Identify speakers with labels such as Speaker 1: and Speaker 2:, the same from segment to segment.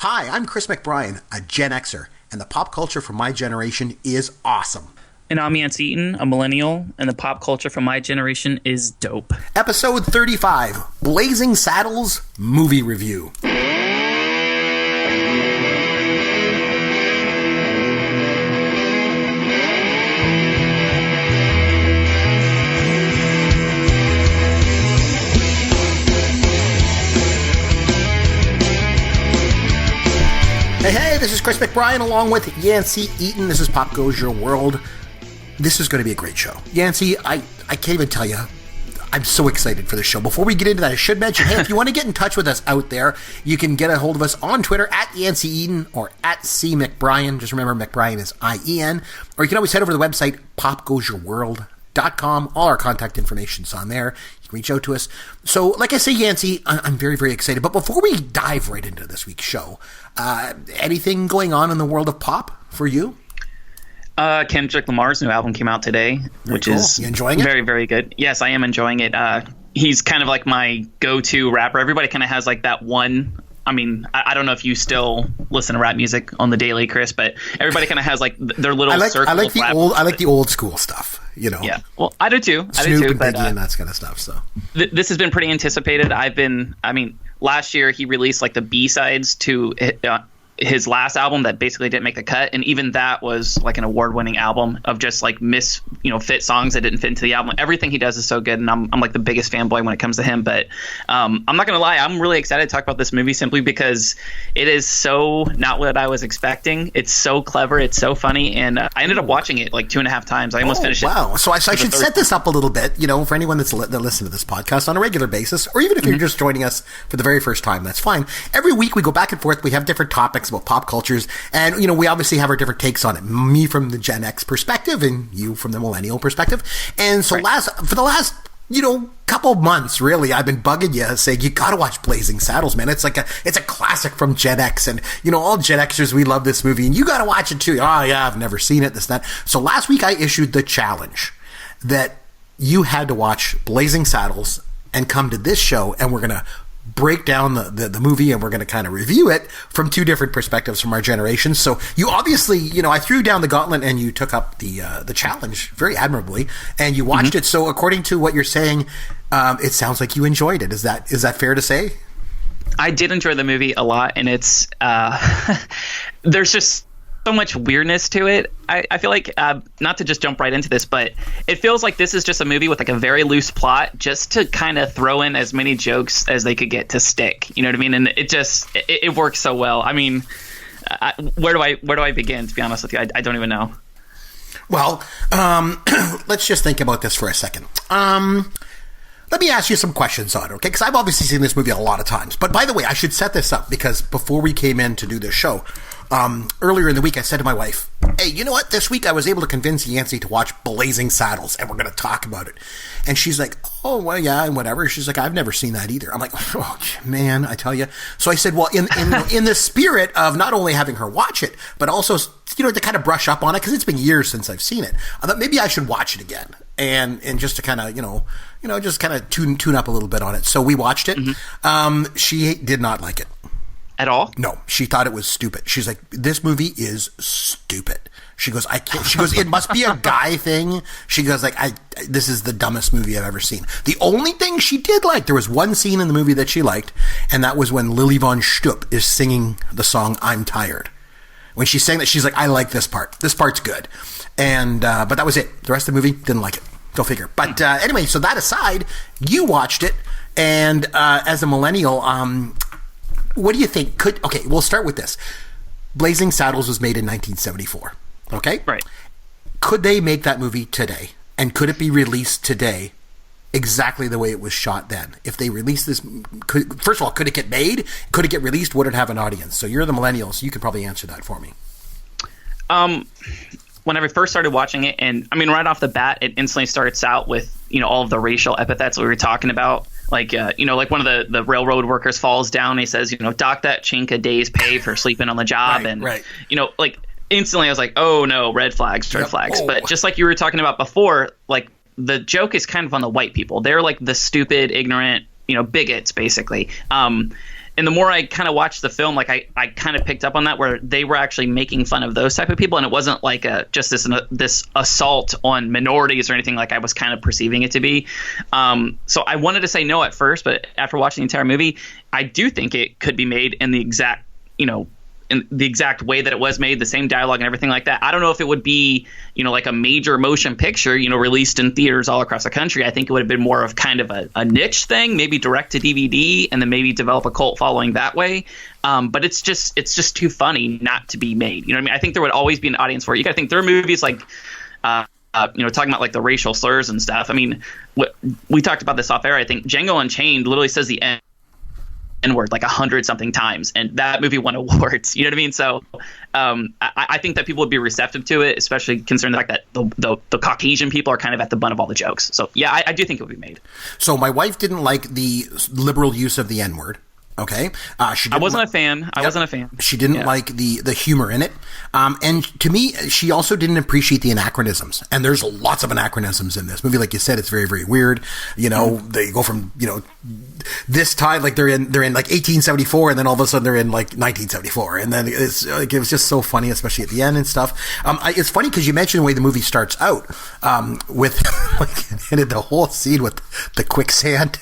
Speaker 1: Hi, I'm Chris McBrien, a Gen-Xer, and the pop culture from my generation is awesome.
Speaker 2: And I'm Yancey Eaton, a Millennial, and the pop culture from my generation is dope.
Speaker 1: Episode 35, Blazing Saddles Movie Review. Hey, this is Chris McBrien along with Yancey Eaton. This is Pop Goes Your World. This is going to be a great show. Yancey, I can't even tell you. I'm so excited for this show. Before we get into that, I should mention, hey, if you want to get in touch with us out there, you can get a hold of us on Twitter at Yancey Eaton or at C McBrien. Just remember, McBrien is I-E-N. Or you can always head over to the website, popgoesyourworld.com. All our contact information's on there. You can reach out to us. So, like I say, Yancey, I'm very, very excited. But before we dive right into this week's show, anything going on in the world of pop for you?
Speaker 2: Kendrick Lamar's new album came out today, which is
Speaker 1: you enjoying it?
Speaker 2: Very, very good. Yes, I am enjoying it. He's kind of like my go-to rapper. Everybody kind of has like that one. I mean, I don't know if you still listen to rap music on the daily, Chris, but everybody kind of has like their little circle.
Speaker 1: I like the old school stuff. You know.
Speaker 2: Yeah. Well, I do too.
Speaker 1: Snoop and Biggie and that kind of stuff. So
Speaker 2: this has been pretty anticipated. Last year he released like the B-sides to his last album that basically didn't make the cut, and even that was like an award-winning album of just like fit songs that didn't fit into the album. Everything he does is so good, and I'm like the biggest fanboy when it comes to him. But I'm not gonna lie, I'm really excited to talk about this movie simply because it is so not what I was expecting. It's so clever, it's so funny, and I ended up watching it like 2.5 times. I almost finished it.
Speaker 1: Wow! So I should set this up a little bit, for anyone that listens to this podcast on a regular basis, or even if you're just joining us for the very first time, that's fine. Every week we go back and forth. We have different topics about pop cultures, and we obviously have our different takes on it. Me from the Gen X perspective, and you from the Millennial perspective. And so for the last couple months, really, I've been bugging you, saying you got to watch Blazing Saddles, man. It's a classic from Gen X, and all Gen Xers, we love this movie, and you got to watch it too. Oh yeah, I've never seen it. This that. So last week I issued the challenge that you had to watch Blazing Saddles and come to this show, and we're gonna break down the movie, and we're going to kind of review it from two different perspectives from our generation. So you obviously, I threw down the gauntlet and you took up the challenge very admirably, and you watched it. So according to what you're saying, it sounds like you enjoyed it. Is that fair to say?
Speaker 2: I did enjoy the movie a lot, and it's there's just so much weirdness to it. I feel like, not to just jump right into this, but it feels like this is just a movie with like a very loose plot just to kind of throw in as many jokes as they could get to stick. You know what I mean? And it works so well. I mean, where do I begin, to be honest with you? I don't even know.
Speaker 1: Well, let's just think about this for a second. Let me ask you some questions on it, okay? Because I've obviously seen this movie a lot of times. But by the way, I should set this up because before we came in to do this show, earlier in the week, I said to my wife, hey, you know what? This week I was able to convince Yancey to watch Blazing Saddles, and we're going to talk about it. And she's like, oh, well, yeah, and whatever. She's like, I've never seen that either. I'm like, oh, man, I tell you. So I said, well, in the spirit of not only having her watch it, but also, to kind of brush up on it, because it's been years since I've seen it, I thought maybe I should watch it again. And just to kind of, just kind of tune up a little bit on it. So we watched it. Mm-hmm. She did not like it.
Speaker 2: At all?
Speaker 1: No, she thought it was stupid. She's like, this movie is stupid. She goes, I can't. She goes, it must be a guy thing. She goes, like, this is the dumbest movie I've ever seen. The only thing she did like, there was one scene in the movie that she liked, and that was when Lily Von Shtupp is singing the song I'm Tired. When she sang that, she's like, I like this part. This part's good. And but that was it. The rest of the movie, didn't like it. Go figure. But anyway, so that aside, you watched it, and as a Millennial, what do you think? Okay, we'll start with this. Blazing Saddles was made in 1974. Okay?
Speaker 2: Right.
Speaker 1: Could they make that movie today? And could it be released today exactly the way it was shot then? If they released this, first of all, could it get made? Could it get released? Would it have an audience? So you're the Millennials, so you could probably answer that for me.
Speaker 2: Whenever I first started watching it, and I mean, right off the bat, it instantly starts out with, all of the racial epithets we were talking about. Like, like one of the railroad workers falls down and he says, dock that chink a day's pay for sleeping on the job.
Speaker 1: Right.
Speaker 2: Like instantly I was like, oh no, red flags.
Speaker 1: Oh.
Speaker 2: But just like you were talking about before, like the joke is kind of on the white people. They're like the stupid, ignorant, bigots basically. And and the more I kind of watched the film, like I kind of picked up on that, where they were actually making fun of those type of people, and it wasn't like just this assault on minorities or anything like I was kind of perceiving it to be. So I wanted to say no at first, but after watching the entire movie, I do think it could be made in the exact, in the exact way that it was made, the same dialogue and everything like that. I don't know if it would be, like a major motion picture, released in theaters all across the country. I think it would have been more of kind of a niche thing, maybe direct to DVD, and then maybe develop a cult following that way. But it's just too funny not to be made. You know what I mean? I think there would always be an audience for it. You got to think there are movies like, talking about like the racial slurs and stuff. I mean, we talked about this off air. I think Django Unchained literally says the N-word like 100-something times, and that movie won awards. You know what I mean? So I think that people would be receptive to it, especially considering the fact that the Caucasian people are kind of at the butt of all the jokes. So yeah, I do think it would be made.
Speaker 1: So my wife didn't like the liberal use of the N-word. Okay.
Speaker 2: I wasn't a fan. I wasn't a fan.
Speaker 1: She didn't like the humor in it. And to me, she also didn't appreciate the anachronisms. And there's lots of anachronisms in this movie. Like you said, it's very, very weird. They go from, this time, like they're in like 1874, and then all of a sudden they're in like 1974. And then it's like, it was just so funny, especially at the end and stuff. It's funny because you mentioned the way the movie starts out, with like, and the whole scene with the quicksand.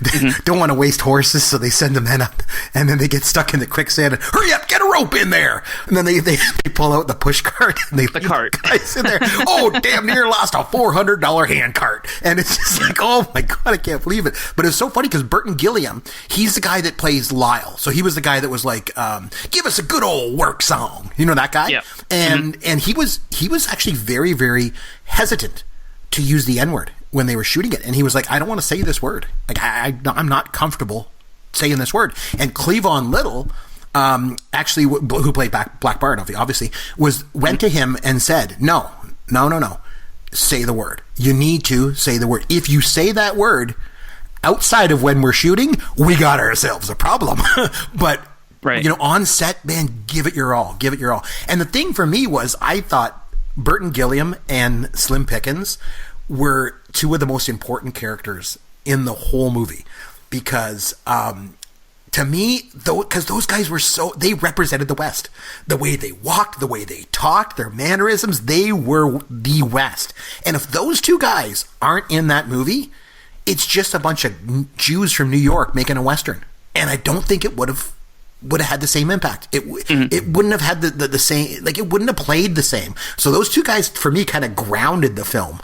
Speaker 1: They don't want to waste horses, so they send the men up, and then they get stuck in the quicksand and hurry up, get a rope in there. And then they pull out the push cart and they
Speaker 2: the cart
Speaker 1: guys in there. Oh, damn near lost a $400 hand cart. And it's just like, oh my God, I can't believe it. But it's so funny because Burton Gilliam, he's the guy that plays Lyle. So he was the guy that was like, give us a good old work song. You know that guy?
Speaker 2: Yeah.
Speaker 1: And he was actually very, very hesitant to use the N-word when they were shooting it. And he was like, I don't want to say this word. Like, I'm not comfortable saying this word. And Cleavon Little, actually, who played Black Bart, obviously, went to him and said, no, say the word. You need to say the word. If you say that word outside of when we're shooting, we got ourselves a problem. But,
Speaker 2: right.
Speaker 1: On set, man, give it your all. Give it your all. And the thing for me was, I thought Burton Gilliam and Slim Pickens were two of the most important characters in the whole movie. Because to me, because those guys were they represented the West. The way they walked, the way they talked, their mannerisms, they were the West. And if those two guys aren't in that movie, it's just a bunch of Jews from New York making a Western. And I don't think it would have had the same impact. It wouldn't have had the same, like it wouldn't have played the same. So those two guys, for me, kind of grounded the film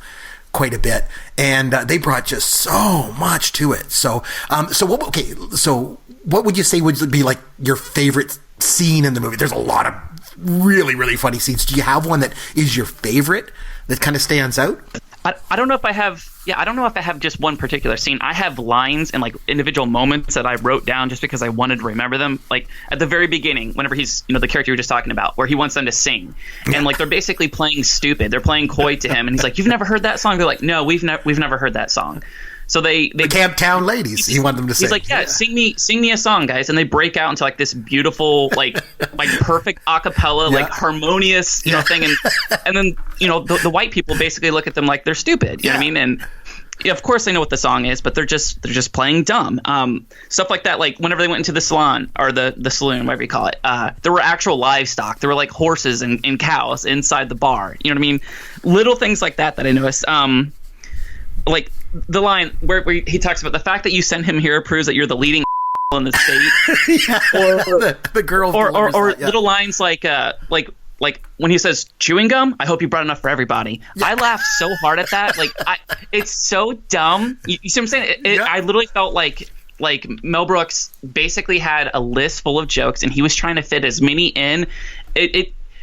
Speaker 1: quite a bit, and they brought just so much to it. So what would you say would be like your favorite scene in the movie? There's a lot of really, really funny scenes. Do you have one that is your favorite that kind of stands out?
Speaker 2: I don't know if I have. Yeah, I don't know if I have just one particular scene. I have lines and like individual moments that I wrote down just because I wanted to remember them. Like at the very beginning, whenever he's, the character you were just talking about, where he wants them to sing, and like they're basically playing stupid. They're playing coy to him, and he's like, "You've never heard that song?" They're like, "No, we've never heard that song." So the
Speaker 1: Camptown Ladies. He wanted them to sing.
Speaker 2: He's like, yeah, sing me a song, guys, and they break out into like this beautiful, like perfect acapella, like harmonious, thing, and then the white people basically look at them like they're stupid. You know what I mean? And of course they know what the song is, but they're just playing dumb. Stuff like that. Like whenever they went into the salon or the saloon, whatever you call it, there were actual livestock. There were like horses and cows inside the bar. You know what I mean? Little things like that I noticed. Like the line where he talks about the fact that you send him here proves that you're the leading in the state. Or
Speaker 1: the girl,
Speaker 2: or little lines like when he says chewing gum, I hope you brought enough for everybody. Yeah. I laughed so hard at that. Like it's so dumb. You see what I'm saying? I literally felt like Mel Brooks basically had a list full of jokes and he was trying to fit as many in.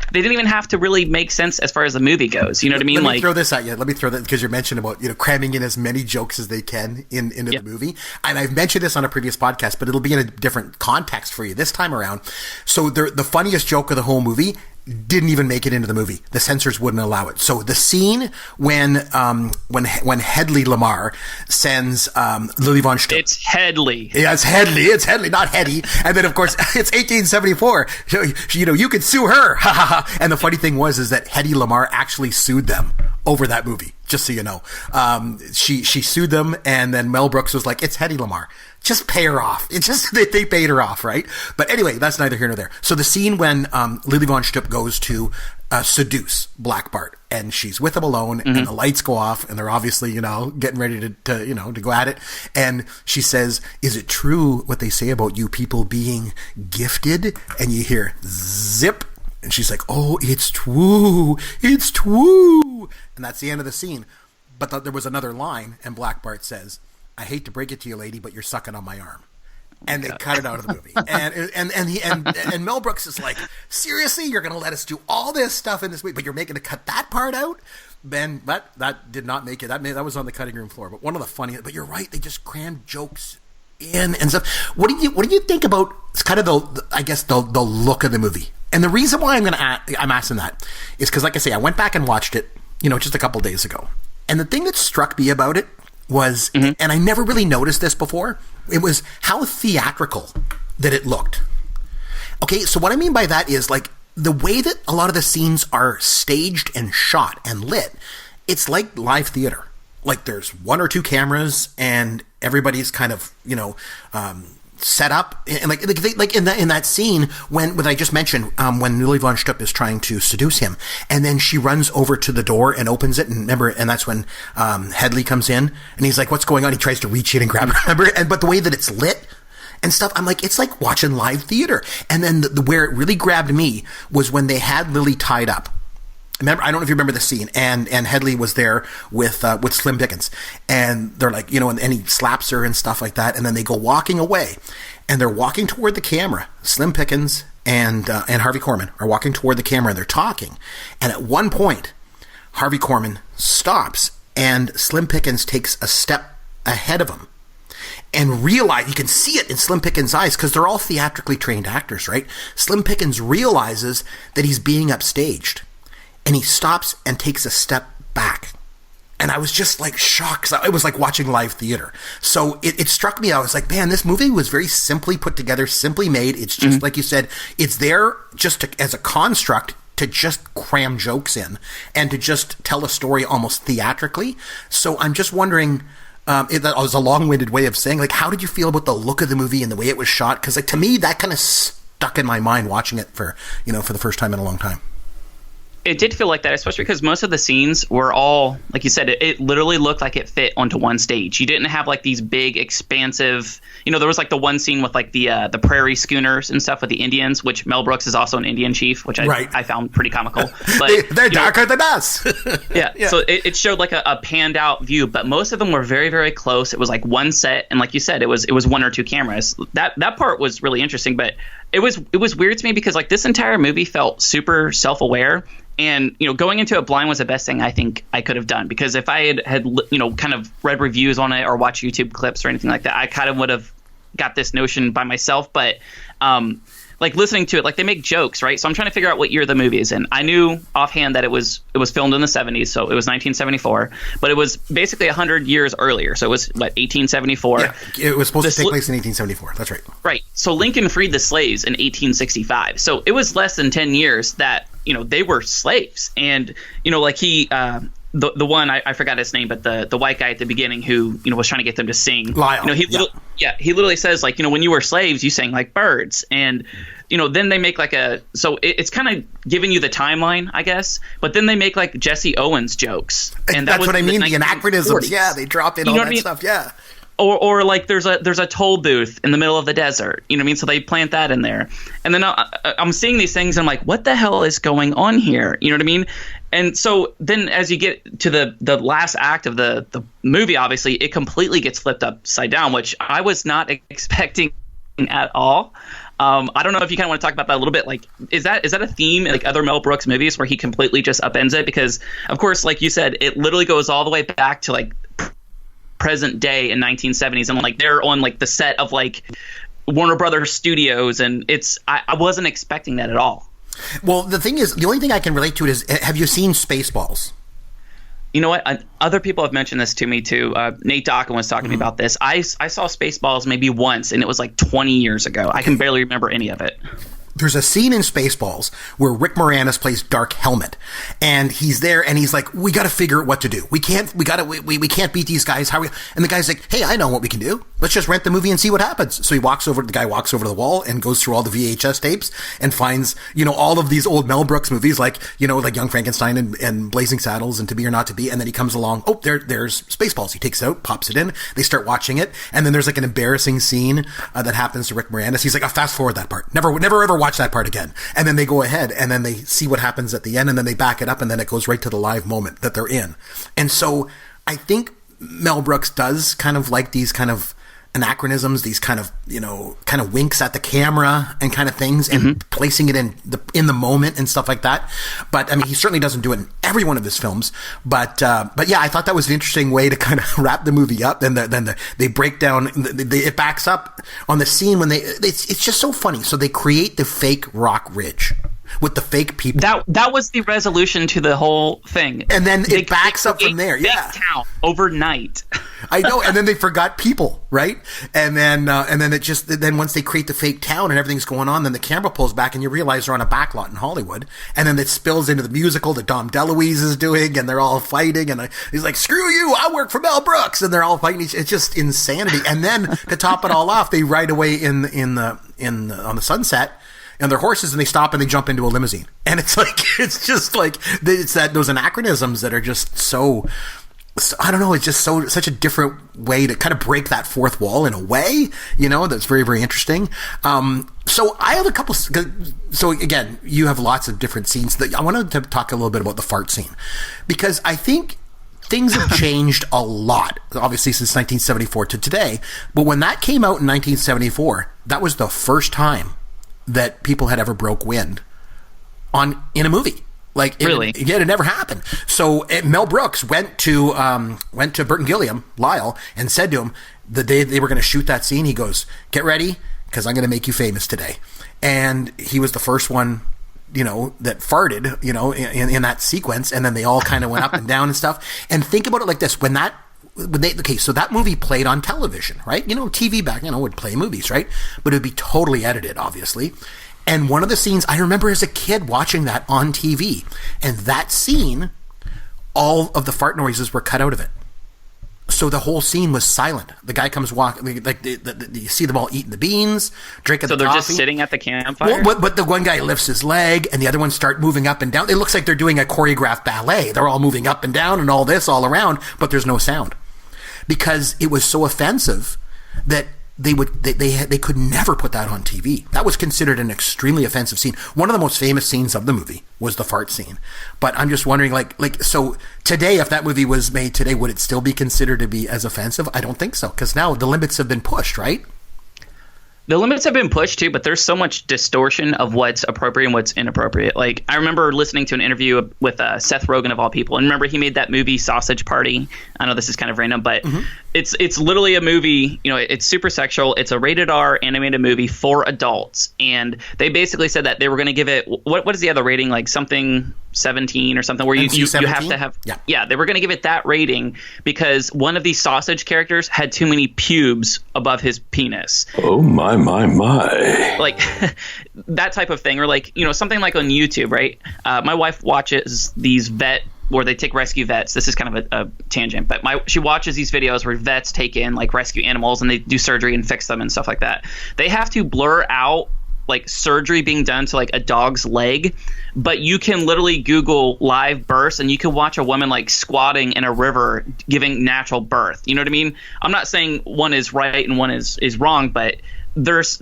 Speaker 2: They didn't even have to really make sense as far as the movie goes. You know what I mean?
Speaker 1: Let me throw this at you. Let me throw that because you mentioned about cramming in as many jokes as they can into the movie. And I've mentioned this on a previous podcast, but it'll be in a different context for you this time around. So the funniest joke of the whole movie didn't even make it into the movie. The censors wouldn't allow it. So the scene when Hedley Lamar sends Lily Von Sturm.
Speaker 2: It's Hedley.
Speaker 1: Yeah, it's Hedley. It's Hedley, not Hetty. And then of course it's 1874. So, you could sue her. And the funny thing is that Heddy Lamar actually sued them over that movie. just so you know. She sued them, and then Mel Brooks was like, it's Hedy Lamarr. Just pay her off. It's just, they paid her off, right? But anyway, that's neither here nor there. So the scene when Lily Von Shtupp goes to seduce Black Bart, and she's with him alone, and the lights go off, and they're obviously, getting ready to go at it. And she says, is it true what they say about you people being gifted? And you hear zip. And she's like, oh, it's true. It's true. And that's the end of the scene. But there was another line, and Black Bart says, I hate to break it to you, lady, but you're sucking on my arm. And they cut it out of the movie. And Mel Brooks is like, seriously, you're going to let us do all this stuff in this movie, but you're making to cut that part out? Ben, that did not make it. That was on the cutting room floor. But one of the funny, but you're right, they just crammed jokes in and stuff. What do you think about? It's kind of the look of the movie. And the reason why I'm asking that is because, like I say, I went back and watched it, just a couple days ago. And the thing that struck me about it was, and I never really noticed this before, it was how theatrical that it looked. Okay, so what I mean by that is, like, the way that a lot of the scenes are staged and shot and lit, it's like live theater. Like, there's one or two cameras, and everybody's kind of, set up, and like in that scene when I just mentioned, when Lily Von Shtupp is trying to seduce him, and then she runs over to the door and opens it, and that's when Hedley comes in, and he's like, "What's going on?" He tries to reach in and grab her, but the way that it's lit and stuff, I'm like, it's like watching live theater. And then where it really grabbed me was when they had Lily tied up. Remember, I don't know if you remember the scene, and Hedley was there with Slim Pickens, and they're like, and he slaps her and stuff like that, and then they go walking away, and they're walking toward the camera. Slim Pickens and Harvey Korman are walking toward the camera, and they're talking, and at one point, Harvey Korman stops, and Slim Pickens takes a step ahead of him, and realize, you can see it in Slim Pickens' eyes, because they're all theatrically trained actors, right? Slim Pickens realizes that he's being upstaged. And he stops and takes a step back. And I was just like shocked. It was like watching live theater. So it struck me. I was like, man, this movie was very simply put together, simply made. It's just, like you said, it's there just as a construct to just cram jokes in and to just tell a story almost theatrically. So I'm just wondering, that was a long-winded way of saying, like, how did you feel about the look of the movie and the way it was shot? Because, like, to me, that kind of stuck in my mind watching it for the first time in a long time.
Speaker 2: It did feel like that, especially because most of the scenes were all, like you said, it literally looked like it fit onto one stage. You didn't have like these big, expansive, there was like the one scene with like the prairie schooners and stuff with the Indians, which Mel Brooks is also an Indian chief, which I found pretty comical. But
Speaker 1: they're darker than us.
Speaker 2: Yeah. So it showed like a panned out view, but most of them were very, very close. It was like one set, and like you said, it was one or two cameras. That part was really interesting, but it was weird to me because like this entire movie felt super self-aware. And, going into it blind was the best thing I think I could have done, because if I had kind of read reviews on it or watched YouTube clips or anything like that, I kind of would have got this notion by myself. But like listening to it, like they make jokes, right? So I'm trying to figure out what year the movie is in. I knew offhand that it was filmed in the 70s, so it was 1974, but it was basically 100 years earlier. So it was 1874.
Speaker 1: Yeah, it was supposed to take place in 1874. That's right. Right.
Speaker 2: So Lincoln freed the slaves in 1865. So it was less than 10 years that they were slaves. And like he the one I forgot his name, but the white guy at the beginning who was trying to get them to sing.
Speaker 1: Lyle.
Speaker 2: He literally says like when you were slaves you sang like birds, and then they make like it's kind of giving you the timeline, I guess, but then they make like Jesse Owens jokes, and
Speaker 1: that's what I mean, the anachronisms. Yeah, they drop in all that stuff. Yeah.
Speaker 2: Or like there's a toll booth in the middle of the desert, you know what I mean? So they plant that in there. And then I'm seeing these things and I'm like, what the hell is going on here? You know what I mean? And so then as you get to the last act of the movie, obviously it completely gets flipped upside down, which I was not expecting at all. I don't know if you kind of want to talk about that a little bit. Like, is that a theme in like other Mel Brooks movies where he completely just upends it? Because of course, like you said, it literally goes all the way back to like present day in 1970s, and like they're on like the set of like Warner Brothers Studios, and I wasn't expecting that at all.
Speaker 1: Well, the thing is, the only thing I can relate to it is, have you seen Spaceballs?
Speaker 2: You know what? Other people have mentioned this to me too. Nate Dawkins was talking to me about this. I saw Spaceballs maybe once, and it was like 20 years ago. I can barely remember any of it.
Speaker 1: there's a scene in Spaceballs where Rick Moranis plays Dark Helmet, and he's there and he's like, we got to figure out what to do. We can't beat these guys. And the guy's like, hey, I know what we can do. Let's just rent the movie and see what happens. So the guy walks over to the wall and goes through all the VHS tapes and finds, all of these old Mel Brooks movies, like Young Frankenstein and Blazing Saddles and To Be or Not to Be. And then he comes along. Oh, there's Spaceballs. He takes it out, pops it in. They start watching it. And then there's like an embarrassing scene that happens to Rick Moranis. He's like, I'll fast forward that part. Never ever watch that part again. And then they go ahead and then they see what happens at the end and then they back it up and then it goes right to the live moment that they're in. And so I think Mel Brooks does kind of like these kind of anachronisms, these kind of, kind of winks at the camera and kind of things and placing it in the moment and stuff like that. But I mean, he certainly doesn't do it in every one of his films. But yeah, I thought that was an interesting way to kind of wrap the movie up. Then they break down, it backs up on the scene when it's just so funny. So they create the fake rock ridge with the fake people.
Speaker 2: That was the resolution to the whole thing.
Speaker 1: And then it backs up from there. Yeah.
Speaker 2: Town overnight.
Speaker 1: I know. And then they forgot people, right? And then then once they create the fake town and everything's going on, then the camera pulls back and you realize they're on a backlot in Hollywood. And then it spills into the musical that Dom DeLuise is doing and they're all fighting and he's like, screw you, I work for Mel Brooks. And they're all fighting. It's just insanity. And then to top it all off, they ride away on the sunset and their horses and they stop and they jump into a limousine. And it's those anachronisms that are just so I don't know, it's just such a different way to kind of break that fourth wall in a way, that's very, very interesting. So I have a couple, so again, you have lots of different scenes I wanted to talk a little bit about the fart scene because I think things have changed a lot, obviously, since 1974 to today. But when that came out in 1974, that was the first time that people had ever broke wind in a movie. Like,
Speaker 2: really?
Speaker 1: It never happened. So Mel Brooks went to Burton Gilliam, Lyle, and said to him the day they were going to shoot that scene, he goes, get ready, because I'm going to make you famous today. And he was the first one, that farted, in that sequence. And then they all kind of went up and down and stuff. And think about it like this. So that movie played on television, right? TV back, would play movies, right? But it would be totally edited, obviously. And one of the scenes, I remember as a kid watching that on TV. And that scene, all of the fart noises were cut out of it. So the whole scene was silent. The guy comes walking, like you see them all eating the beans, drinking the coffee.
Speaker 2: So they're just sitting at the campfire?
Speaker 1: Well, but the one guy lifts his leg and the other ones start moving up and down. It looks like they're doing a choreographed ballet. They're all moving up and down and all this all around, but there's no sound. Because it was so offensive that they could never put that on TV. That was considered an extremely offensive scene. One of the most famous scenes of the movie was the fart scene. But I'm just wondering, so today, if that movie was made today, would it still be considered to be as offensive? I don't think so, because now the limits have been pushed, right?
Speaker 2: The limits have been pushed too, but there's so much distortion of what's appropriate and what's inappropriate. Like, I remember listening to an interview with Seth Rogen of all people, and remember he made that movie Sausage Party. I know this is kind of random, but it's literally a movie. It's super sexual. It's a rated R animated movie for adults, and they basically said that they were going to give it what is the other rating, like something 17 or something, where you have to have they were going to give it that rating because one of these sausage characters had too many pubes above his penis.
Speaker 3: Oh my.
Speaker 2: Like that type of thing, or like something like on YouTube, right? My wife watches these where they take rescue vets. This is kind of a tangent, but she watches these videos where vets take in like rescue animals and they do surgery and fix them and stuff like that. They have to blur out like surgery being done to like a dog's leg, but you can literally Google live births and you can watch a woman like squatting in a river giving natural birth. You know what I mean? I'm not saying one is right and one is wrong, but there's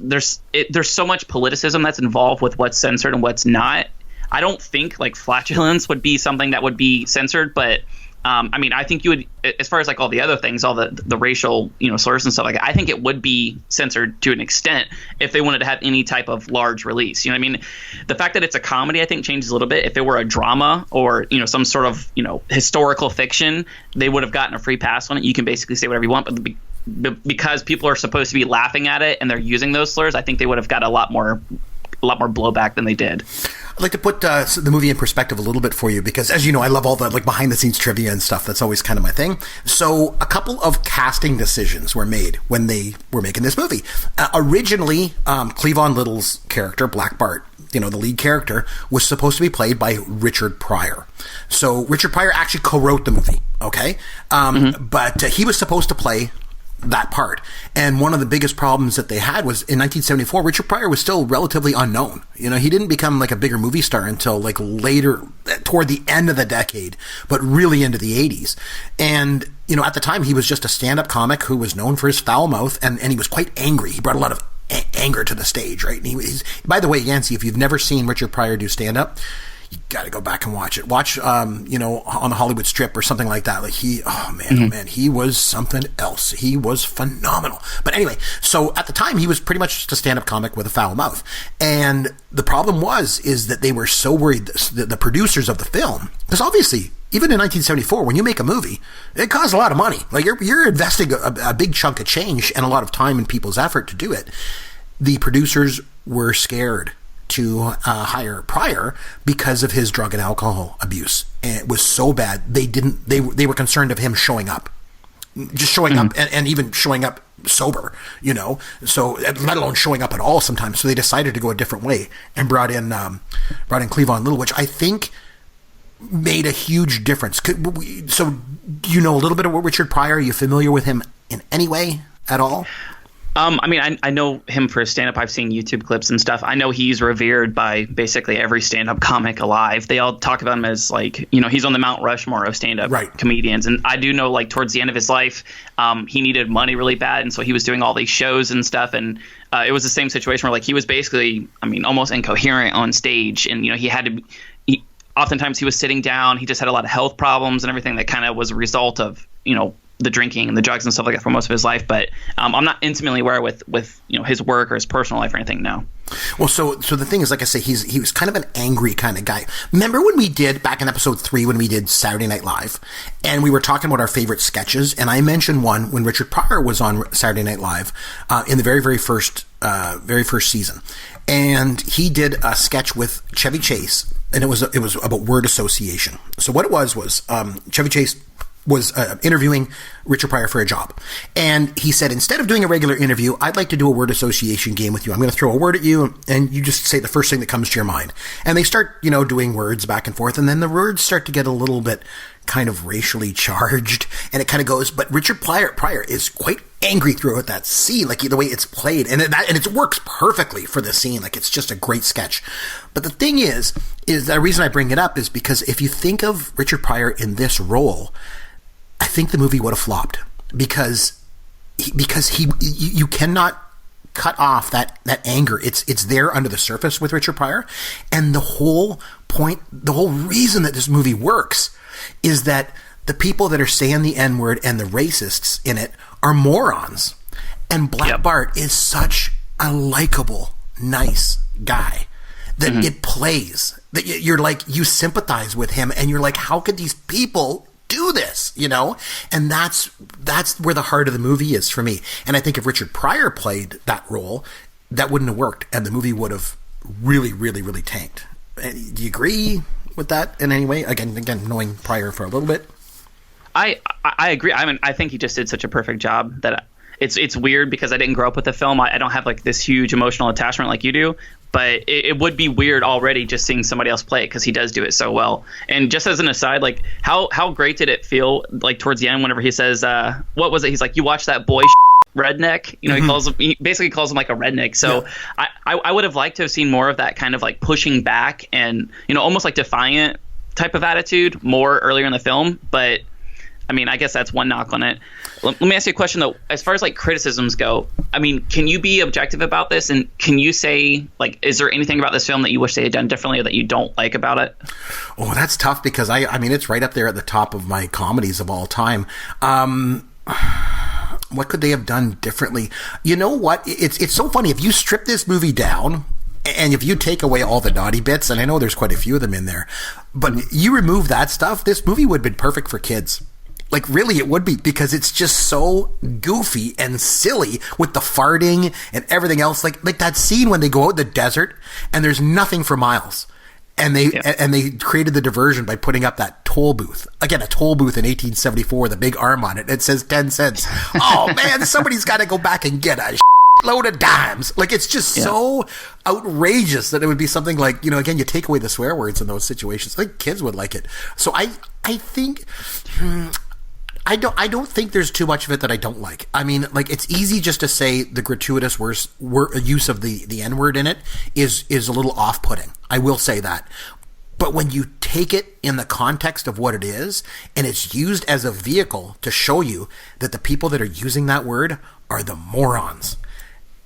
Speaker 2: so much politicism that's involved with what's censored and what's not. I don't think like flatulence would be something that would be censored, but I mean, I think you would, as far as like all the other things, all the racial, slurs and stuff like that, I think it would be censored to an extent if they wanted to have any type of large release. You know what I mean? The fact that it's a comedy, I think, changes a little bit. If it were a drama or, some sort of, historical fiction, they would have gotten a free pass on it. You can basically say whatever you want, but because people are supposed to be laughing at it and they're using those slurs, I think they would have got a lot more blowback than they did.
Speaker 1: I'd like to put the movie in perspective a little bit for you because, as you know, I love all the like behind the scenes trivia and stuff. That's always kind of my thing. So a couple of casting decisions were made when they were making this movie. Originally, Cleavon Little's character, Black Bart, the lead character, was supposed to be played by Richard Pryor. So Richard Pryor actually co-wrote the movie, okay? But he was supposed to play that part. And one of the biggest problems that they had was in 1974, Richard Pryor was still relatively unknown. He didn't become like a bigger movie star until like later, toward the end of the decade, but really into the 80s. And, at the time, he was just a stand-up comic who was known for his foul mouth, and he was quite angry. He brought a lot of anger to the stage, right? And he's, by the way, Yancey, if you've never seen Richard Pryor do stand-up, you got to go back and watch it. Watch, on the Hollywood Strip or something like that. Like oh man, he was something else. He was phenomenal. But anyway, so at the time, he was pretty much just a stand-up comic with a foul mouth. And the problem is that they were so worried, the producers of the film, because obviously, even in 1974, when you make a movie, it costs a lot of money. Like you're investing a big chunk of change and a lot of time and people's effort to do it. The producers were scared to hire Pryor because of his drug and alcohol abuse, and it was so bad they were concerned of him showing up, just showing up, and even showing up sober, so let alone showing up at all sometimes. So they decided to go a different way and brought in Cleavon Little, which I think made a huge difference. So do you know a little bit about Richard Pryor? Are you familiar with him in any way at all?
Speaker 2: I know him for his stand-up. I've seen YouTube clips and stuff. I know he's revered by basically every stand-up comic alive. They all talk about him as like, he's on the Mount Rushmore of stand-up comedians. And I do know like towards the end of his life, he needed money really bad. And so he was doing all these shows and stuff. And it was the same situation where like he was basically, almost incoherent on stage. And, he had to oftentimes he was sitting down. He just had a lot of health problems and everything that kind of was a result of, the drinking and the drugs and stuff like that for most of his life. But I'm not intimately aware with his work or his personal life or anything. No.
Speaker 1: Well, so the thing is, like I say, he was kind of an angry kind of guy. Remember when we did back in episode 3 when we did Saturday Night Live, and we were talking about our favorite sketches, and I mentioned one when Richard Pryor was on Saturday Night Live in the very first season, and he did a sketch with Chevy Chase, and it was about word association. So what it was Chevy Chase was interviewing Richard Pryor for a job. And he said, instead of doing a regular interview, I'd like to do a word association game with you. I'm going to throw a word at you, and you just say the first thing that comes to your mind. And they start, doing words back and forth, and then the words start to get a little bit kind of racially charged, and it kind of goes, but Richard Pryor is quite angry throughout that scene, like the way it's played, and it works perfectly for the scene. Like it's just a great sketch. But the thing is the reason I bring it up is because if you think of Richard Pryor in this role, I think the movie would have flopped because you cannot cut off that anger. It's there under the surface with Richard Pryor, and the whole reason that this movie works is that the people that are saying the N-word and the racists in it are morons, and Black Bart is such a likable, nice guy that it plays that you're like, you sympathize with him, and you're like, how could these people do this, and that's where the heart of the movie is for me. And I think if Richard Pryor played that role, that wouldn't have worked, and the movie would have really, really, really tanked. Do you agree with that in any way? Again, knowing Pryor for a little bit,
Speaker 2: I agree. I think he just did such a perfect job that it's weird because I didn't grow up with the film. I don't have like this huge emotional attachment like you do. But it would be weird already just seeing somebody else play it because he does do it so well. And just as an aside, like how great did it feel like towards the end whenever he says, what was it? He's like, you watch that boy redneck? He basically calls him like a redneck. So yeah. I would have liked to have seen more of that kind of like pushing back and, almost like defiant type of attitude more earlier in the film. But I guess that's one knock on it. Let me ask you a question, though. As far as, like, criticisms go, can you be objective about this? And can you say, like, is there anything about this film that you wish they had done differently or that you don't like about it?
Speaker 1: Oh, that's tough because, it's right up there at the top of my comedies of all time. What could they have done differently? You know what? It's so funny. If you strip this movie down and if you take away all the naughty bits, and I know there's quite a few of them in there, but you remove that stuff, this movie would have been perfect for kids. Like, really, it would be, because it's just so goofy and silly with the farting and everything else. Like that scene when they go out in the desert and there's nothing for miles. they created the diversion by putting up that toll booth. Again, a toll booth in 1874 with a big arm on it. It says 10 cents. Oh, man, somebody's got to go back and get a load of dimes. Like, it's just so outrageous that it would be something like, you know, again, you take away the swear words in those situations. I think kids would like it. So I think... I don't think there's too much of it that I don't like. I mean, like, it's easy just to say the gratuitous use of the N-word in it is a little off-putting. I will say that. But when you take it in the context of what it is, and it's used as a vehicle to show you that the people that are using that word are the morons.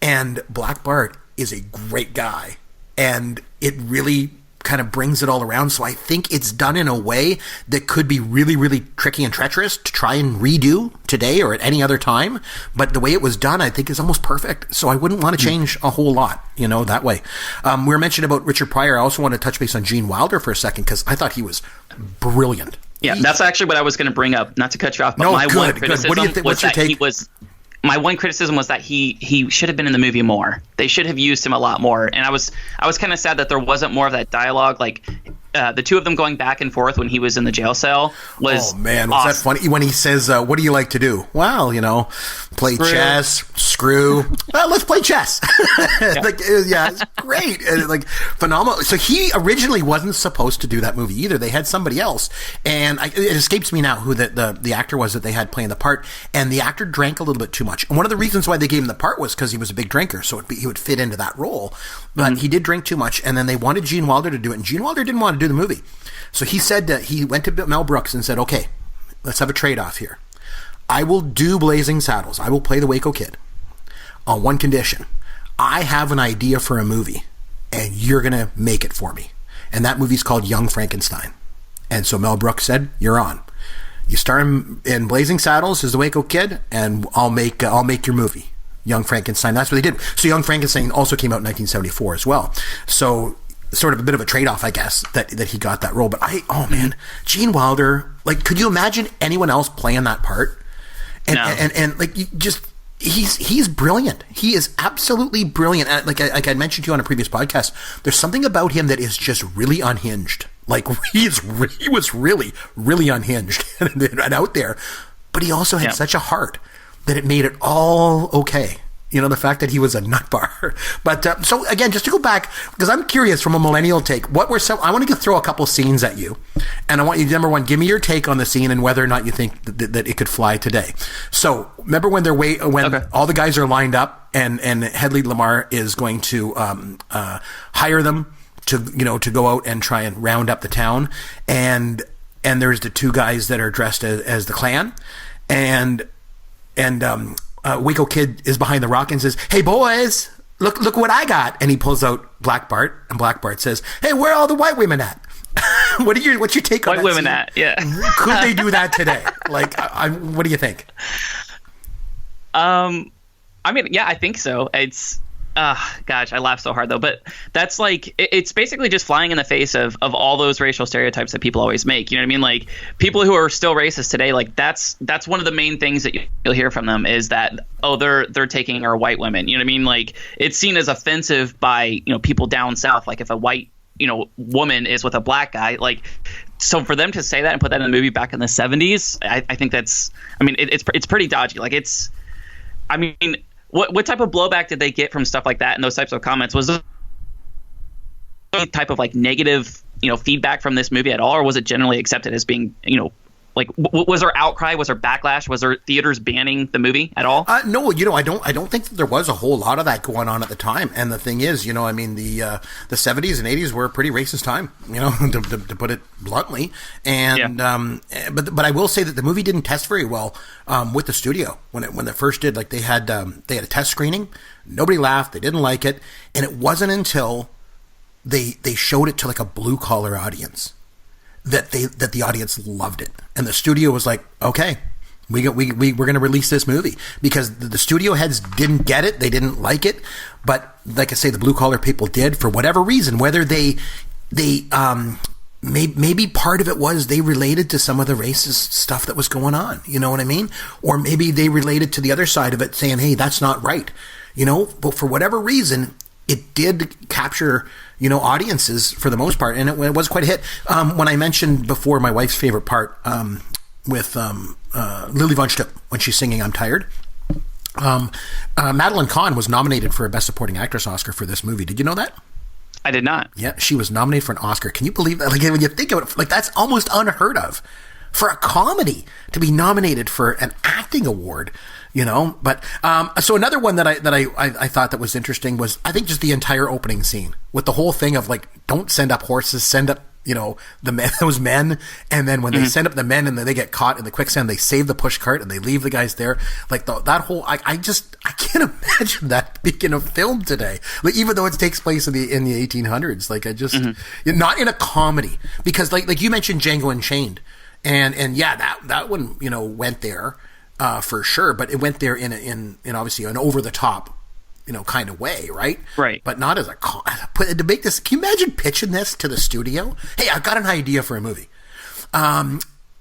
Speaker 1: And Black Bart is a great guy. And it really kind of brings it all around. So I think it's done in a way that could be really, really tricky and treacherous to try and redo today or at any other time. But the way it was done, I think, is almost perfect. So I wouldn't want to change a whole lot, you know, that way. We were mentioning about Richard Pryor. I also want to touch base on Gene Wilder for a second, because I thought he was brilliant.
Speaker 2: Yeah, that's actually what I was going to bring up. Not to cut you off, but one criticism was that he was... My one criticism was that he should have been in the movie more. They should have used him a lot more. And I was kind of sad that there wasn't more of that dialogue. Like, the two of them going back and forth when he was in the jail cell was
Speaker 1: awesome. Was that funny? When he says, what do you like to do? Well, you know, play chess, screw. Well, let's play chess. It's great. Like, phenomenal. So he originally wasn't supposed to do that movie either. They had somebody else. And it escapes me now who the actor was that they had playing the part. And the actor drank a little bit too much. And one of the reasons why they gave him the part was because he was a big drinker. So he would fit into that role. But he did drink too much. And then they wanted Gene Wilder to do it. And Gene Wilder didn't want to do the movie. So he said he went to Mel Brooks and said, okay, let's have a trade-off here. I will do Blazing Saddles. I will play the Waco Kid on one condition. I have an idea for a movie, and you're going to make it for me. And that movie's called Young Frankenstein. And so Mel Brooks said, you're on. You star in Blazing Saddles as the Waco Kid, and I'll make your movie, Young Frankenstein. That's what they did. So Young Frankenstein also came out in 1974 as well. So sort of a bit of a trade-off, I guess, that he got that role. But Gene Wilder, like, could you imagine anyone else playing that part? And,
Speaker 2: no.
Speaker 1: and like, you just, he's brilliant. He is absolutely brilliant. Like I mentioned to you on a previous podcast, there's something about him that is just really unhinged. Like, he was really, really unhinged and out there. But he also had such a heart that it made it all okay. You know, the fact that he was a nut bar. But so again, just to go back, because I'm curious from a millennial take, I want to throw a couple scenes at you, and I want you, number one, give me your take on the scene and whether or not you think that it could fly today. So remember when all the guys are lined up and Hedley Lamar is going to hire them to go out and try and round up the town, and there's the two guys that are dressed as the Klan, and Waco Kid is behind the rock and says, "Hey boys, look what I got!" And he pulls out Black Bart, and Black Bart says, "Hey, where are all the white women at?" What's your take on that?
Speaker 2: White women at? Yeah.
Speaker 1: Could they do that today? Like, what do you think?
Speaker 2: I mean, yeah, I think so. It's gosh, I laugh so hard though. But that's like, it's basically just flying in the face of all those racial stereotypes that people always make. You know what I mean? Like, people who are still racist today, like, that's one of the main things that you'll hear from them is that, oh, they're taking our white women. You know what I mean? Like, it's seen as offensive by, people down south. Like, if a white, woman is with a black guy, like, so for them to say that and put that in the movie back in the 70s, I think that's, I mean, it's pretty dodgy. Like, it's, I mean, what type of blowback did they get from stuff like that and those types of comments? Was there any type of like negative, feedback from this movie at all, or was it generally accepted as being, like, was there outcry? Was there backlash? Was there theaters banning the movie at all?
Speaker 1: No, I don't think that there was a whole lot of that going on at the time. And the thing is, I mean, the 70s and 80s were a pretty racist time, to put it bluntly. And but I will say that the movie didn't test very well with the studio when it first did. Like, they had a test screening. Nobody laughed. They didn't like it, and it wasn't until they showed it to like a blue collar audience that the audience loved it, and the studio was like, okay, we're going to release this movie, because the studio heads didn't get it, they didn't like it, but like I say, the blue collar people did for whatever reason. Whether they maybe part of it was they related to some of the racist stuff that was going on, you know what I mean, or maybe they related to the other side of it, saying, hey, that's not right, but for whatever reason, it did capture, audiences for the most part, and it was quite a hit. When I mentioned before my wife's favorite part with Lily Von Shtupp when she's singing "I'm Tired," Madeline Kahn was nominated for a Best Supporting Actress Oscar for this movie. Did you know that?
Speaker 2: I did not.
Speaker 1: Yeah, she was nominated for an Oscar. Can you believe that? Like, when you think of it, like, that's almost unheard of for a comedy to be nominated for an acting award. But so another one that I thought that was interesting was, I think, just the entire opening scene with the whole thing of, like, don't send up horses, send up those men, and then when they send up the men and then they get caught in the quicksand, they save the push cart and they leave the guys there. Like, that whole, I can't imagine that being a film today. Like, even though it takes place in the 1800s, like, I just not in a comedy, because like you mentioned Django Unchained, and yeah, that one went there for sure, but it went there in obviously an over the top kind of way, right?
Speaker 2: Right.
Speaker 1: But not as to make this. Can you imagine pitching this to the studio? Hey, I've got an idea for a movie.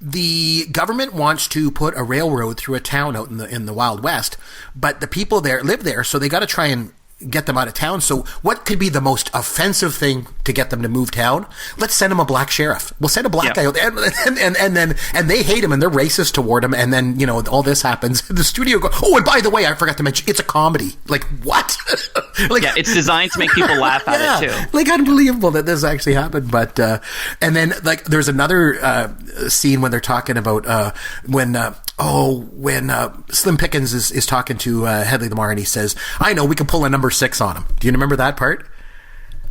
Speaker 1: The government wants to put a railroad through a town out in the Wild West, but the people there live there, so they got to try and get them out of town. So what could be the most offensive thing to get them to move town? Let's send them a black sheriff. We'll send a black guy out there, and they hate him and they're racist toward him. And then, all this happens. The studio goes, oh, and by the way, I forgot to mention, it's a comedy. Like, what? Like, yeah,
Speaker 2: it's designed to make people laugh at it too.
Speaker 1: Like, unbelievable that this actually happened. But, and then, like, there's another scene when they're talking about when Slim Pickens is talking to Hedley Lamarr, and he says, I know, we can pull a number 6 on him. Do you remember that part?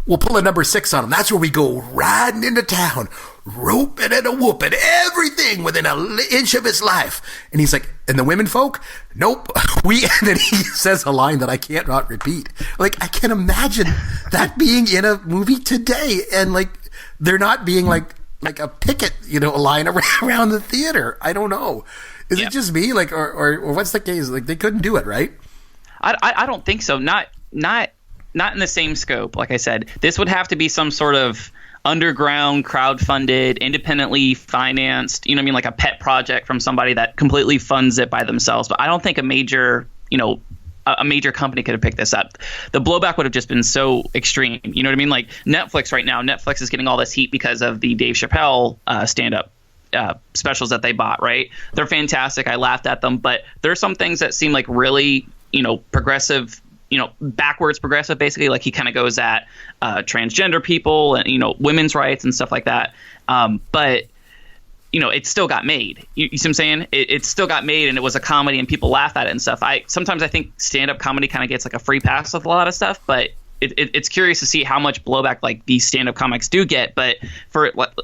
Speaker 1: We'll pull a number 6 on him. That's where we go riding into town, roping and a whooping everything within an inch of his life. And he's like, and the women folk? Nope. And then he says a line that I can't not repeat. Like, I can imagine that being in a movie today, and like, they're not being like a picket, a line around the theater. I don't know. Is it just me? Like, or what's the case? Like, they couldn't do it, right?
Speaker 2: I don't think so. Not in the same scope. Like I said, this would have to be some sort of underground, crowdfunded, independently financed, like a pet project from somebody that completely funds it by themselves. But I don't think a major company could have picked this up. The blowback would have just been so extreme. You know what I mean? Like, Netflix right now, Netflix is getting all this heat because of the Dave Chappelle stand-up specials that they bought, right? They're fantastic. I laughed at them, but there are some things that seem like really, progressive, backwards progressive, basically. Like, he kind of goes at transgender people and, women's rights and stuff like that. But, it still got made. You see what I'm saying? It still got made, and it was a comedy, and people laugh at it and stuff. Sometimes I think stand-up comedy kind of gets like a free pass with a lot of stuff, but it's curious to see how much blowback like these stand-up comics do get. But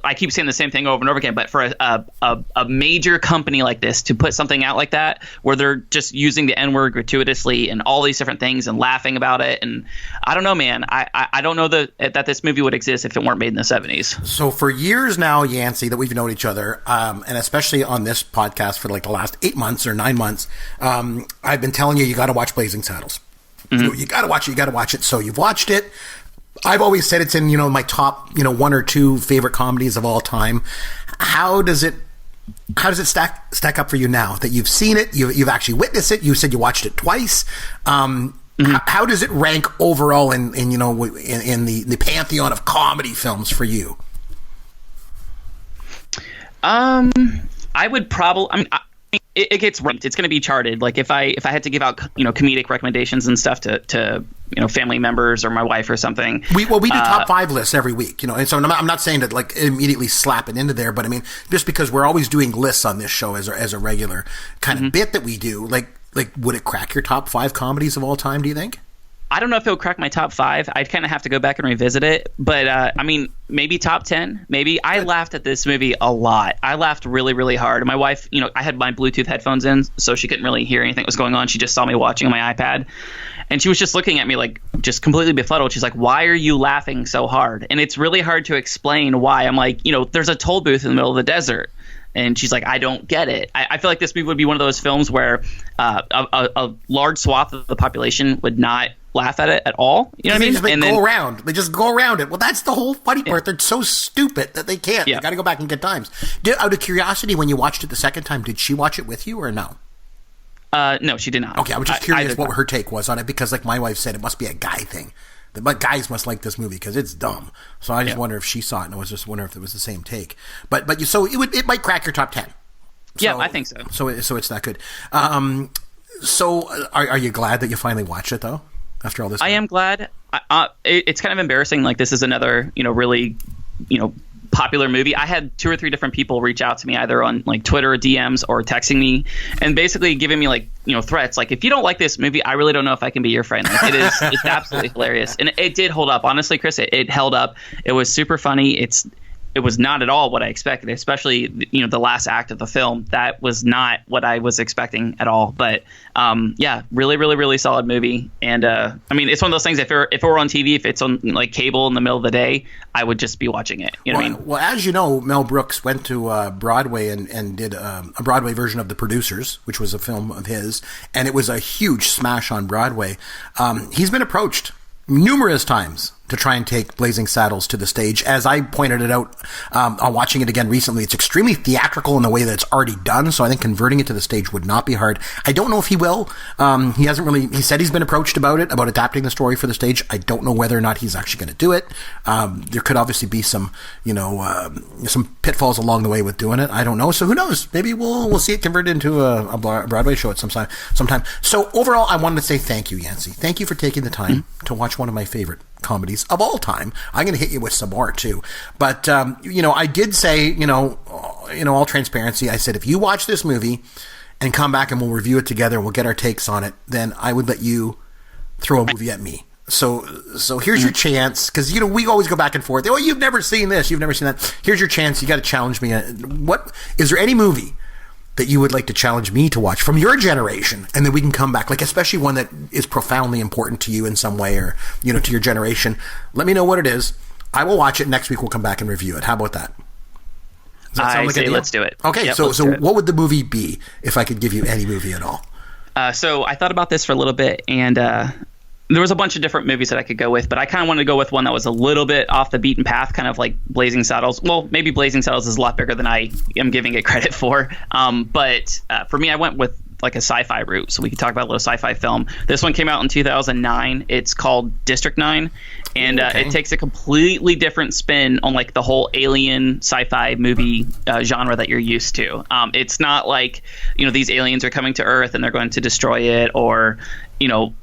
Speaker 2: I keep saying the same thing over and over again, but for a major company like this to put something out like that, where they're just using the N-word gratuitously and all these different things and laughing about it, and I don't know, man. I don't know that this movie would exist if it weren't made in the 70s.
Speaker 1: So for years now, Yancey, that we've known each other, and especially on this podcast for like the last 8 months or 9 months, I've been telling you got to watch Blazing Saddles. Mm-hmm. You gotta watch it. So you've watched it. I've always said it's in, my top, 1 or 2 favorite comedies of all time. How does it stack up for you now that you've seen it? You've actually witnessed it. You said you watched it twice. How does it rank overall in the pantheon of comedy films for you?
Speaker 2: I would probably, it gets ranked. It's going to be charted. Like, if I had to give out, comedic recommendations and stuff to family members or my wife or something. We do
Speaker 1: top 5 lists every week, and so I'm not saying to like immediately slap it into there, but I mean, just because we're always doing lists on this show as a regular kind of bit that we do, like would it crack your top 5 comedies of all time, do you think?
Speaker 2: I don't know if it'll crack my top 5. I'd kind of have to go back and revisit it. But, maybe top 10. Maybe. I laughed at this movie a lot. I laughed really, really hard. My wife, I had my Bluetooth headphones in, so she couldn't really hear anything that was going on. She just saw me watching on my iPad. And she was just looking at me like just completely befuddled. She's like, why are you laughing so hard? And it's really hard to explain why. I'm like, there's a toll booth in the middle of the desert. And she's like, I don't get it. I feel like this movie would be one of those films where a large swath of the population would not laugh at it at all. You know what I mean?
Speaker 1: They just go around it. Well, that's the whole funny part. They're so stupid that they can't. They got to go back and get times. Out of curiosity, when you watched it the second time, did she watch it with you or no?
Speaker 2: No, she did not.
Speaker 1: Okay, I was just curious what her take was on it, because like my wife said, it must be a guy thing. but guys must like this movie because it's dumb. So I just wonder if she saw it, and I was just wondering if it was the same take. But so it might crack your top 10.
Speaker 2: Yeah, I think so.
Speaker 1: So it's that good. So are you glad that you finally watched it though? After all this time?
Speaker 2: I am glad. It's kind of embarrassing. Like, this is another, really, popular movie. I had 2 or 3 different people reach out to me either on like Twitter or DMs or texting me and basically giving me like, threats. Like, if you don't like this movie, I really don't know if I can be your friend. Like, it's absolutely hilarious. And it did hold up. Honestly, Chris, it held up. It was super funny. It was not at all what I expected, especially, the last act of the film. That was not what I was expecting at all. But really, really, really solid movie. And it's one of those things. If it were on TV, if it's on like cable in the middle of the day, I would just be watching it. You know what I mean?
Speaker 1: Well, as you know, Mel Brooks went to Broadway and did a Broadway version of The Producers, which was a film of his, and it was a huge smash on Broadway. He's been approached numerous times to try and take Blazing Saddles to the stage. As I pointed it out on watching it again recently, it's extremely theatrical in the way that it's already done, so I think converting it to the stage would not be hard. I don't know if he will. He said he's been approached about adapting the story for the stage. I don't know whether or not he's actually going to do it. There could obviously be some pitfalls along the way with doing it. I don't know, so who knows? Maybe we'll see it converted into a Broadway show at sometime. So overall, I wanted to say thank you, Yancey. Thank you for taking the time to watch one of my favorite comedies of all time. I'm going to hit you with some more too. But, I did say, all transparency, I said, if you watch this movie and come back and we'll review it together and we'll get our takes on it, then I would let you throw a movie at me. So here's your chance, because, we always go back and forth. Oh, you've never seen this. You've never seen that. Here's your chance. You got to challenge me. Is there any movie that you would like to challenge me to watch from your generation, and then we can come back, like especially one that is profoundly important to you in some way, or to your generation? Let me know what it is. I will watch it. Next week we'll come back and review it. How about that? Does that sound like a deal? Let's do it. Okay, yep, so what would the movie be if I could give you any movie at all?
Speaker 2: So I thought about this for a little bit, and there was a bunch of different movies that I could go with, but I kind of wanted to go with one that was a little bit off the beaten path, kind of like Blazing Saddles. Well, maybe Blazing Saddles is a lot bigger than I am giving it credit for. But for me, I went with like a sci-fi route. So we could talk about a little sci-fi film. This one came out in 2009. It's called District 9. And it takes a completely different spin on like the whole alien sci-fi movie genre that you're used to. It's not like, these aliens are coming to Earth and they're going to destroy it, or,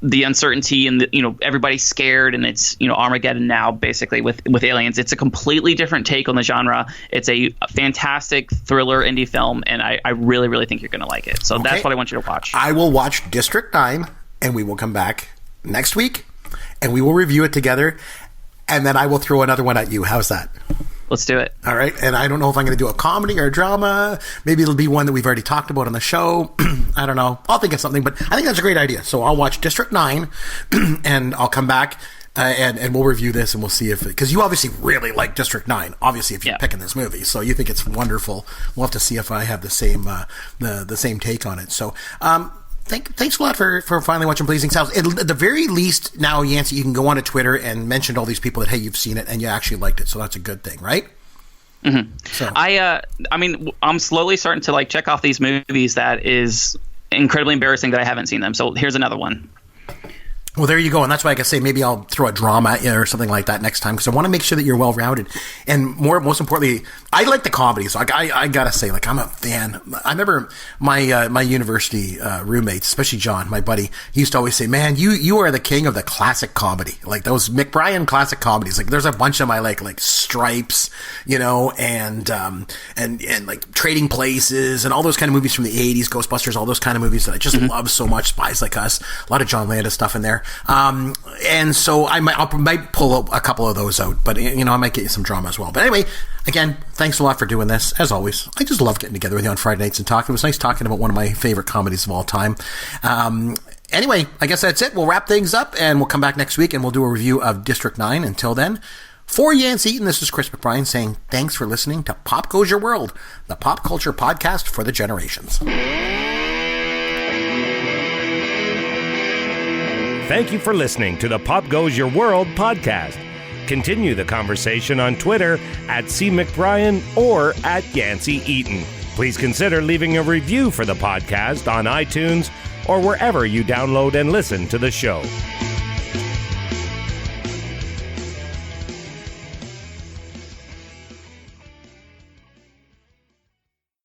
Speaker 2: the uncertainty and everybody's scared and it's, Armageddon now basically with aliens. It's a completely different take on the genre. It's a fantastic thriller indie film, and I really, really think you're going to like it. So that's what I want you to watch.
Speaker 1: I will watch District 9, and we will come back next week and we will review it together, and then I will throw another one at you. How's that?
Speaker 2: Let's do it.
Speaker 1: All right. And I don't know if I'm going to do a comedy or a drama. Maybe it'll be one that we've already talked about on the show. I don't know. I'll think of something, but I think that's a great idea. So I'll watch District 9 and I'll come back and we'll review this, and we'll see if, because you obviously really like District 9, obviously, if you're picking this movie. So you think it's wonderful. We'll have to see if I have the same, the same take on it. So, thanks a lot for finally watching Blazing Saddles. At the very least, now, Yancey, you can go on to Twitter and mention to all these people that, hey, you've seen it and you actually liked it. So that's a good thing, right?
Speaker 2: Mm-hmm. So. I'm slowly starting to like check off these movies that is incredibly embarrassing that I haven't seen them. So here's another one.
Speaker 1: Well, there you go. And that's why I can say maybe I'll throw a drama at you or something like that next time, because I want to make sure that you're well-rounded. And most importantly, I like the comedies. Like I got to say, like, I'm a fan. I remember my university roommates, especially John, my buddy, he used to always say, man, you are the king of the classic comedy. Like those McBrien classic comedies. Like there's a bunch of them I like Stripes, and like Trading Places and all those kind of movies from the 80s, Ghostbusters, all those kind of movies that I just love so much. Spies Like Us, a lot of John Landis stuff in there. And so I might pull a couple of those out, but I might get you some drama as well. But anyway, again, thanks a lot for doing this. As always, I just love getting together with you on Friday nights and talking. It was nice talking about one of my favorite comedies of all time. Anyway, I guess that's it. We'll wrap things up and we'll come back next week and we'll do a review of District 9. Until then, for Yancey Eaton, this is Chris McBrien saying thanks for listening to Pop Goes Your World, the pop culture podcast for the generations.
Speaker 3: Thank you for listening to the Pop Goes Your World podcast. Continue the conversation on Twitter at @CMcBrien or at Yancey Eaton. Please consider leaving a review for the podcast on iTunes or wherever you download and listen to the show.